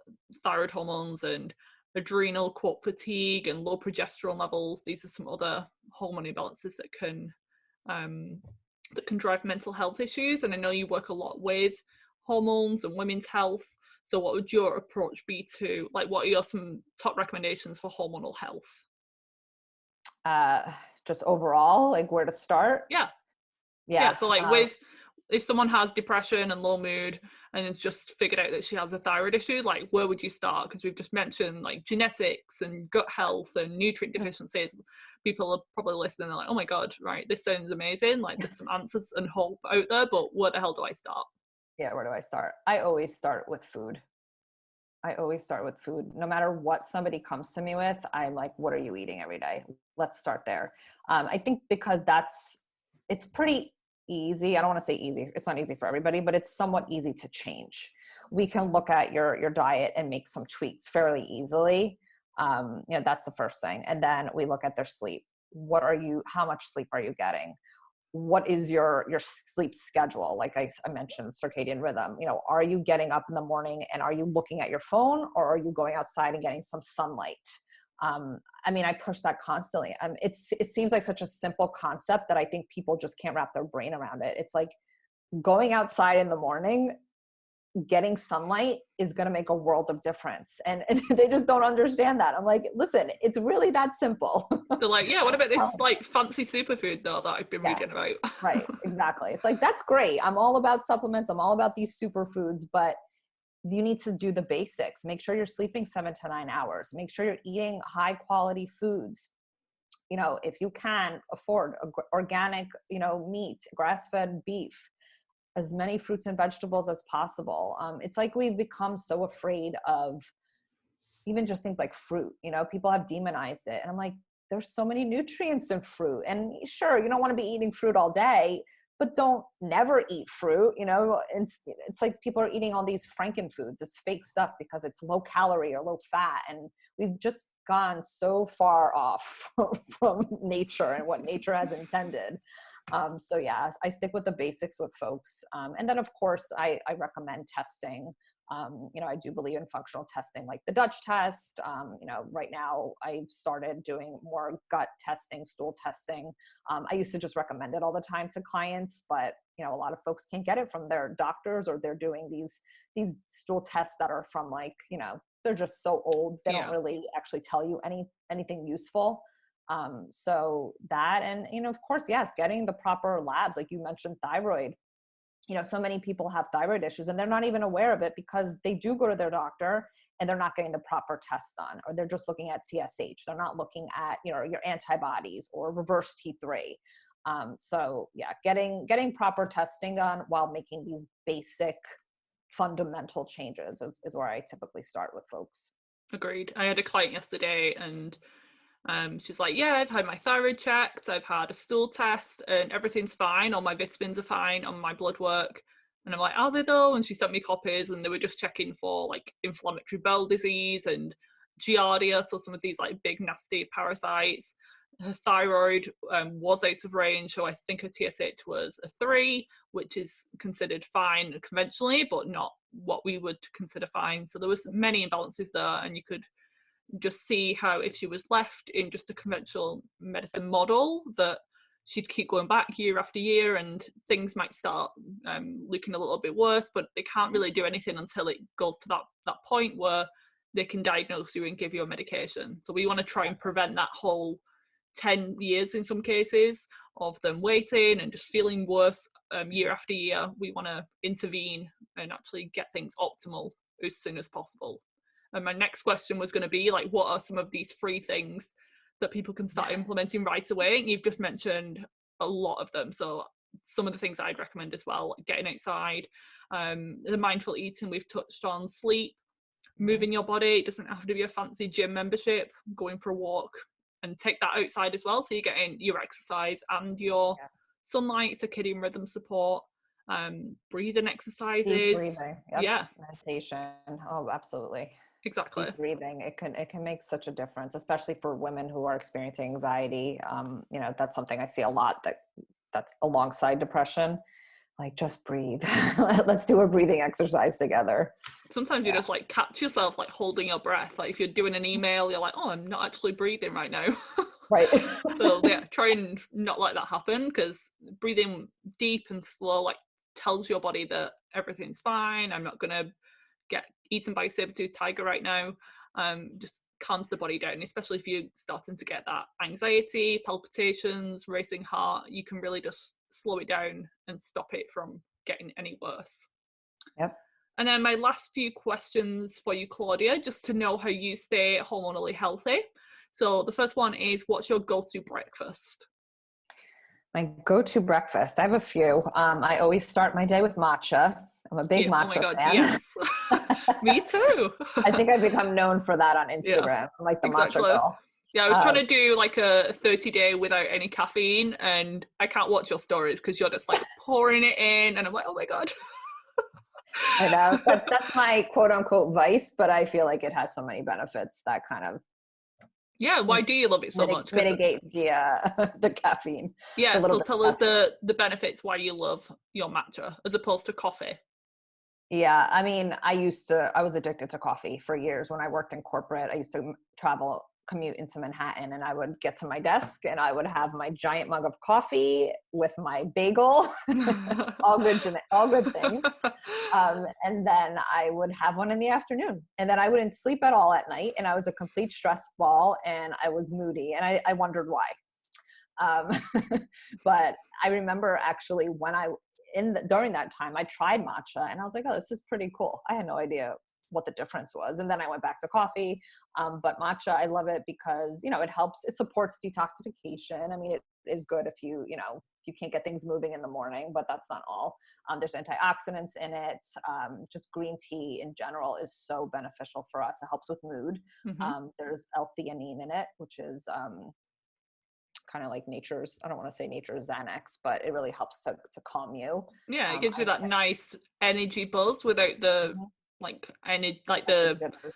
thyroid hormones and adrenal fatigue and low progesterone levels, these are some other hormone imbalances that can drive mental health issues. And I know you work a lot with hormones and women's health. So what would your approach be to, like, what are some top recommendations for hormonal health? Just overall, like where to start? Yeah. So like if someone has depression and low mood and has just figured out that she has a thyroid issue, like where would you start? Because we've just mentioned like genetics and gut health and nutrient deficiencies. People are probably listening and like, oh my God, right, this sounds amazing. Like there's some answers and hope out there, but where the hell do I start? Yeah, where do I start? I always start with food. I always start with food. No matter what somebody comes to me with, I'm like, what are you eating every day? Let's start there. I think because it's pretty easy. I don't want to say easy. It's not easy for everybody, but it's somewhat easy to change. We can look at your diet and make some tweaks fairly easily. That's the first thing. And then we look at their sleep. How much sleep are you getting? What is your sleep schedule? Like I mentioned, circadian rhythm. Are you getting up in the morning and are you looking at your phone, or are you going outside and getting some sunlight? I push that constantly. It seems like such a simple concept that I think people just can't wrap their brain around it. It's like going outside in the morning, getting sunlight is going to make a world of difference. And they just don't understand that. I'm like, listen, it's really that simple. They're like, yeah, what about this like fancy superfood though that I've been reading about? Right, exactly. It's like, that's great. I'm all about supplements. I'm all about these superfoods, but you need to do the basics. Make sure you're sleeping 7 to 9 hours. Make sure you're eating high quality foods. If you can afford organic, meat, grass-fed beef, as many fruits and vegetables as possible. It's like we've become so afraid of even just things like fruit. People have demonized it. And I'm like, there's so many nutrients in fruit. And sure, you don't want to be eating fruit all day, but don't never eat fruit. It's like people are eating all these frankenfoods. It's fake stuff because it's low calorie or low fat. And we've just gone so far off from nature and what nature has intended. So yeah, I stick with the basics with folks. And then of course I recommend testing. I do believe in functional testing, like the Dutch test. Right now I've started doing more gut testing, stool testing. I used to just recommend it all the time to clients, but a lot of folks can't get it from their doctors, or they're doing these stool tests that are from they're just so old. They don't really actually tell you anything useful. So that, and, of course, yes, getting the proper labs, like you mentioned, thyroid. So many people have thyroid issues and they're not even aware of it because they do go to their doctor and they're not getting the proper tests done, or they're just looking at TSH. They're not looking at, your antibodies or reverse T3. So yeah, getting proper testing done while making these basic fundamental changes is where I typically start with folks. Agreed. I had a client yesterday and she's like, yeah, I've had my thyroid checked, I've had a stool test, and everything's fine. All my vitamins are fine on my blood work. And I'm like, are they though? And she sent me copies, and they were just checking for like inflammatory bowel disease and giardia, so some of these like big nasty parasites. Her thyroid was out of range, so I think her TSH was a 3, which is considered fine conventionally, but not what we would consider fine. So there was many imbalances there, and you could just see how if she was left in just a conventional medicine model, that she'd keep going back year after year and things might start looking a little bit worse, but they can't really do anything until it goes to that point where they can diagnose you and give you a medication. So we want to try and prevent that whole 10 years in some cases of them waiting and just feeling worse year after year. We want to intervene and actually get things optimal as soon as possible. And my next question was going to be like, what are some of these free things that people can start implementing right away? And you've just mentioned a lot of them. So some of the things I'd recommend as well, like getting outside, the mindful eating we've touched on, sleep, moving your body. It doesn't have to be a fancy gym membership, going for a walk, and take that outside as well. So you're getting your exercise and your sunlight, circadian rhythm support, breathing exercises. Deep breathing. Yep. Yeah. Meditation. Oh, absolutely. Exactly. Deep breathing. It can make such a difference, especially for women who are experiencing anxiety. That's something I see a lot that's alongside depression. Like, just breathe. Let's do a breathing exercise together. Sometimes you just like catch yourself like holding your breath. Like if you're doing an email, you're like, oh, I'm not actually breathing right now. Right. So yeah, try and not let that happen, because breathing deep and slow like tells your body that everything's fine. I'm not gonna get eaten by a saber-toothed tiger right now. Just calms the body down, especially if you're starting to get that anxiety, palpitations, racing heart. You can really just slow it down and stop it from getting any worse. Yep. And then my last few questions for you, Claudia, just to know how you stay hormonally healthy. So the first one is, what's your go-to breakfast? My go-to breakfast. I have a few. I always start my day with matcha. I'm a big Yeah. Oh my matcha God. fan. Yes. Me too. I think I've become known for that on Yeah, Instagram. I'm like the matcha exactly. girl. Yeah, I was trying Um, to do like a 30-day without any caffeine, and I can't watch your stories because you're just like pouring it in, and I'm like, oh my God. I know that's my quote unquote vice, but I feel like it has so many benefits that kind of Yeah, why do you love it so much? Because mitigate the the caffeine. It's a yeah, little so bit tell us better. the benefits why you love your matcha as opposed to coffee. Yeah, I mean, I was addicted to coffee for years when I worked in corporate. I used to travel, commute into Manhattan, and I would get to my desk and I would have my giant mug of coffee with my bagel, all good things. And then I would have one in the afternoon, and then I wouldn't sleep at all at night, and I was a complete stress ball, and I was moody, and I wondered why. Um, but I remember actually when during that time, I tried matcha, and I was like, oh, this is pretty cool. I had no idea what the difference was. And then I went back to coffee. But matcha, I love it because, it supports detoxification. I mean, it is good if if you can't get things moving in the morning, but that's not all. There's antioxidants in it. Just green tea in general is so beneficial for us. It helps with mood. Hmm. There's L-theanine in it, which is kind of like I don't want to say nature's Xanax, but it really helps to calm you. Yeah, it Um, gives you I, that nice energy buzz without the Mhm. like any like Like the the jitters.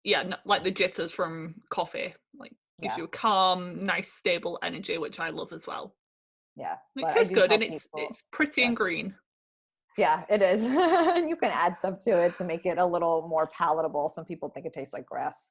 yeah like the jitters from coffee. Like gives Yeah, you a calm, nice, stable energy, which I love as well. yeah. It But I tastes do good tell and people, it's pretty yeah, and green. yeah, it is. And you can add stuff to it to make it a little more palatable. Some people think it tastes like grass,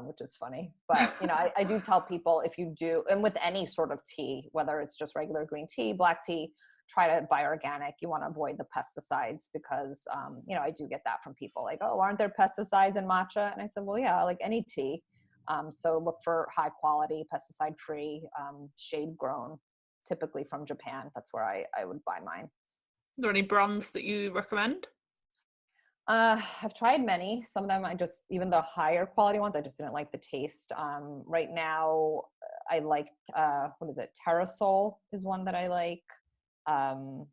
which is funny. But I do tell people if you do, and with any sort of tea, whether it's just regular green tea, black tea, try to buy organic. You want to avoid the pesticides because I do get that from people like, oh, aren't there pesticides in matcha? And I said, well, yeah, like any tea. So look for high quality, pesticide free, shade grown, typically from Japan. That's where I would buy mine. Are there any brands that you recommend? I've tried many. Some of them even the higher quality ones, I just didn't like the taste. Right now, I liked, what is it? Terrasol is one that I like. Um,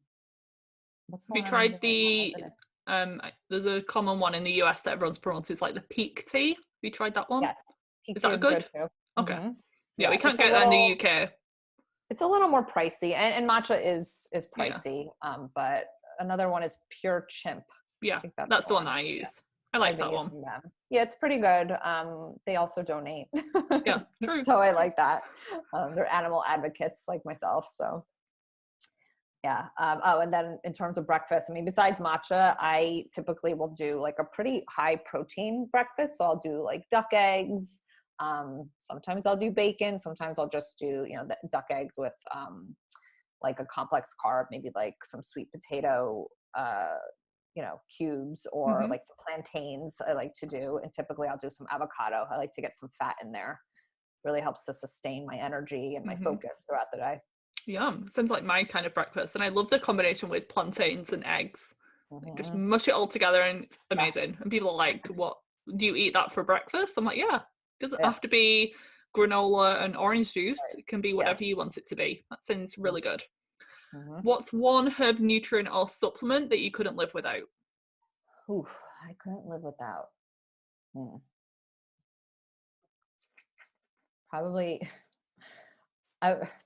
what's the Have you one I'm using tried right now? there's a common one in the US that everyone's promotes like the peak tea. Have you tried that one? Yes, peak Is tea that is good good? too. Okay. Hmm. Yeah, we Yeah, can't get that in the UK. it's a little more pricey, and matcha is Yeah. pricey. But another one is Pure Chimp. I Yeah. think that's That's the the one that one. I Yeah. use. I I've like been that one. using them. Yeah, it's pretty good. They also donate. Yeah, true. So I like that. They're animal advocates like myself. So yeah. Oh, and then in terms of breakfast, I mean, besides matcha, I typically will do like a pretty high protein breakfast. So I'll do like duck eggs. Sometimes I'll do bacon. Sometimes I'll just do, the duck eggs with like a complex carb, maybe like some sweet potato, cubes, or Hmm. like some plantains I like to do. And typically I'll do some avocado. I like to get some fat in there. Really helps to sustain my energy and my Hmm. focus throughout the day. Yum. Sounds like my kind of breakfast. And I love the combination with plantains and eggs. Like, just Mm-hmm. mush it all together and it's Yeah. amazing. And people are like, what, do you eat that for breakfast? I'm like, yeah. It doesn't Yeah. have to be granola and orange juice. Right. It can be Yes. whatever you want it to be. That sounds really good. Mm-hmm. What's one herb nutrient or supplement that you couldn't live without? Oof, I couldn't live without. Hmm. Probably,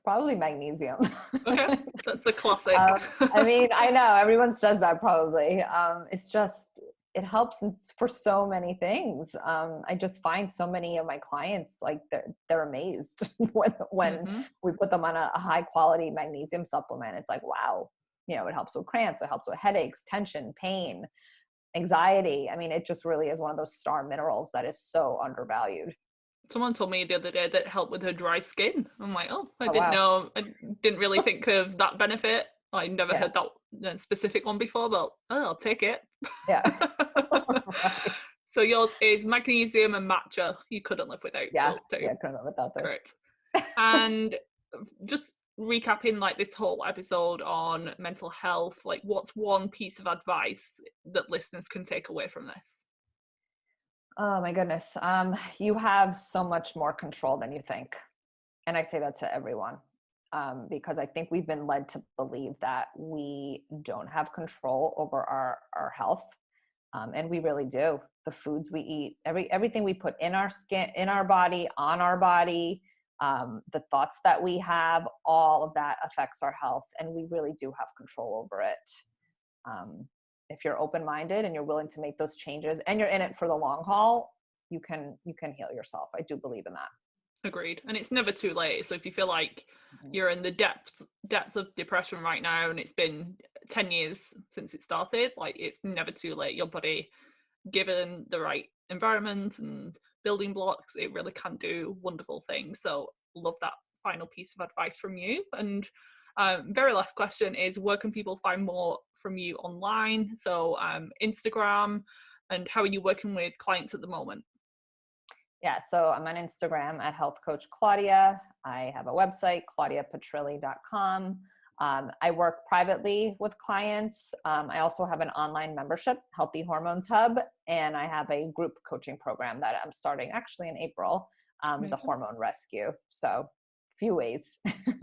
probably magnesium. Okay, that's the classic. um, I mean, I know everyone says that probably. It's just it helps for so many things. I just find so many of my clients like they're amazed when Hmm. we put them on a high quality magnesium supplement. It's like, wow, it helps with cramps, it helps with headaches, tension, pain, anxiety. I mean, it just really is one of those star minerals that is so undervalued. Someone told me the other day that it helped with her dry skin. I'm like, oh, I Oh didn't wow. know. I didn't really think of that benefit. I never Yeah. heard that specific one before, but oh, I'll take it. Yeah. Right. So yours is magnesium and matcha. You couldn't live without Yeah. those two. Yeah. Couldn't live without this. Great. And just recapping like this whole episode on mental health, like what's one piece of advice that listeners can take away from this? Oh my goodness. You have so much more control than you think. And I say that to everyone. because I think we've been led to believe that we don't have control over our health. And we really do. The foods we eat, everything we put in our skin, in our body, on our body, the thoughts that we have, all of that affects our health, and we really do have control over it. If you're open-minded and you're willing to make those changes and you're in it for the long haul, you can heal yourself. I do believe in that. Agreed. And it's never too late. So if you feel like you're in the depths of depression right now and it's been 10 years since it started, like, it's never too late. Your body, given the right environment and building blocks, it really can do wonderful things. So love that final piece of advice from you. And very last question is, where can people find more from you online? So Instagram, and how are you working with clients at the moment? Yeah, so I'm on Instagram at Health Coach Claudia. I have a website, claudiapetrilli.com. I work privately with clients. I also have an online membership, Healthy Hormones Hub, and I have a group coaching program that I'm starting actually in April, the Hormone Rescue. So few ways.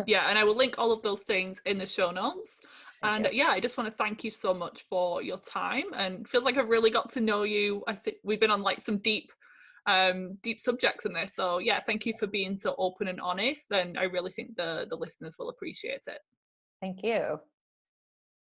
Yeah, and I will link all of those things in the show notes. And yeah, I just want to thank you so much for your time, and it feels like I've really got to know you. I think we've been on like some deep subjects in this. So yeah, thank you for being so open and honest, and I really think the listeners will appreciate it. Thank you.